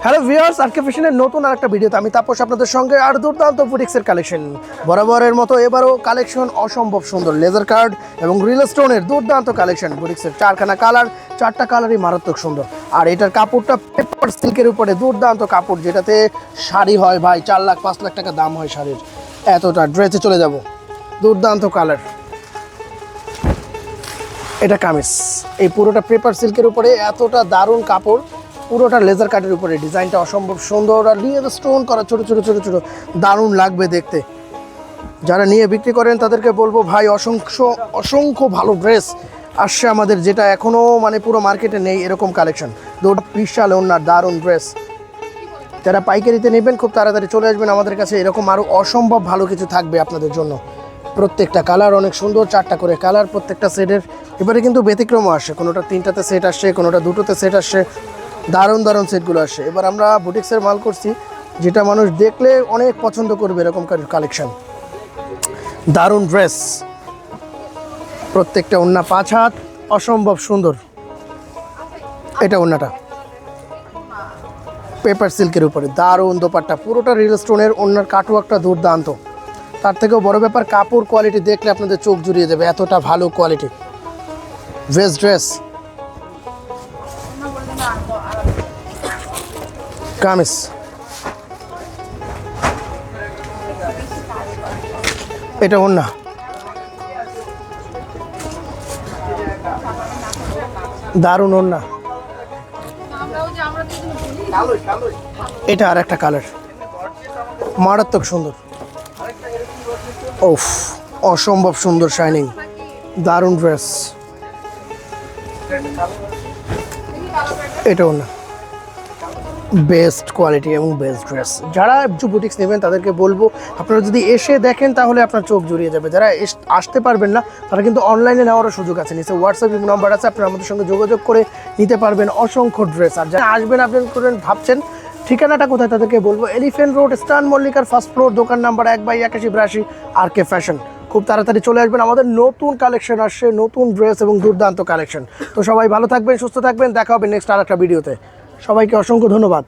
Hello viewers, আরকে ফ্যাশনের নতুন আরেকটা ভিডিওতে আমি তাপস আপনাদের সঙ্গে আর দুর্দান্ত বুটিক্সের কালেকশন। বরাবরের মতো এবারও কালেকশন অসম্ভব সুন্দর, লেজার কার্ড এবং রিল স্টোনের দুর্দান্ত কালেকশন। বুটিক্সের চারখানা কালার, চারটা কালারই মারাত্মক সুন্দর। আর এটার কাপড়টা পেপার সিল্কের উপরে দুর্দান্ত কাপড়, যেটাতে শাড়ি হয় ভাই 4 লাখ 5 লাখ টাকা দাম হয় শাড়ির। এতটা ড্রেসে চলে যাব, দুর্দান্ত কালার। এটা কামিজ, এই পুরোটা পেপার সিল্কের উপরে এতটা দারুণ কাপড়, পুরোটা লেজার কাটের উপরে, ডিজাইনটা অসম্ভব সুন্দর আর নিয়ে স্টোন করা ছোট ছোট ছোট ছোট, দারুণ লাগবে দেখতে। যারা নিয়ে বিক্রি করেন তাদেরকে বলবো ভাই অসংখ্য ভালো ড্রেস আসছে আমাদের, যেটা এখনও মানে পুরো মার্কেটে নেই এরকম কালেকশন। বিশাল ওনার দারুণ ড্রেস। যারা পাইকারিতে নেবেন খুব তাড়াতাড়ি চলে আসবেন আমাদের কাছে, এরকম আরও অসম্ভব ভালো কিছু থাকবে আপনাদের জন্য। প্রত্যেকটা কালার অনেক সুন্দর, 4টা করে কালার প্রত্যেকটা সেটের। এবারে কিন্তু ব্যতিক্রমও আসে, কোনোটা 3টাতে সেট আসছে, কোনোটা 2টোতে সেট আসছে, দারুণ দারুণ সেটগুলো আসে। এবার আমরা বুটিক্সের মাল করছি যেটা মানুষ দেখলে অনেক পছন্দ করবে, এরকম কালেকশন। দারুণ ড্রেস, প্রত্যেকটা ওড়না 5 হাত, অসম্ভব সুন্দর। এটা ওড়নাটা পেপার সিল্কের উপরে, দারুণ দোপাট্টা, পুরোটা রিল স্টোনের, ওড়নার কাটওয়ার্কটা দুর্দান্ত। তার থেকেও বড় ব্যাপার কাপড় কোয়ালিটি দেখলে আপনাদের চোখ জুড়িয়ে যাবে, এতটা ভালো কোয়ালিটি ড্রেস। কামিজ, এটা ওড়না, দারুণ ওড়না। এটা আর একটা কালার, মারাত্মক সুন্দর। ওফ, অসম্ভব সুন্দর শাইনিং, দারুণ ড্রেস। এটা ওড়না, বেস্ট কোয়ালিটি এবং বেস্ট ড্রেস। যারা বুটিক্স নেবেন তাদেরকে বলবো আপনারা যদি এসে দেখেন তাহলে আপনার চোখ জুড়িয়ে যাবে। যারা আসতে পারবেন না তারা কিন্তু অনলাইনে নেওয়ারও সুযোগ আছে, নিচে হোয়াটসঅ্যাপ নাম্বার আছে, আপনারা আমাদের সঙ্গে যোগাযোগ করে নিতে পারবেন অসংখ্য ড্রেস। আর যারা আসবেন আপনি ভাবছেন ঠিকানাটা কোথায়, তাদেরকে বলবো এলিফ্যান্ট রোড, স্টান মল্লিকার ফার্স্ট ফ্লোর, দোকান নাম্বার 1/8182, আরকে ফ্যাশন। খুব তাড়াতাড়ি চলে আসবেন, আমাদের নতুন কালেকশন আসছে, নতুন ড্রেস এবং দুর্দান্ত কালেকশন। তো সবাই ভালো থাকবেন, সুস্থ থাকবেন, দেখা হবে নেক্সট আর একটা ভিডিওতে। সবাইকে অসংখ্য ধন্যবাদ।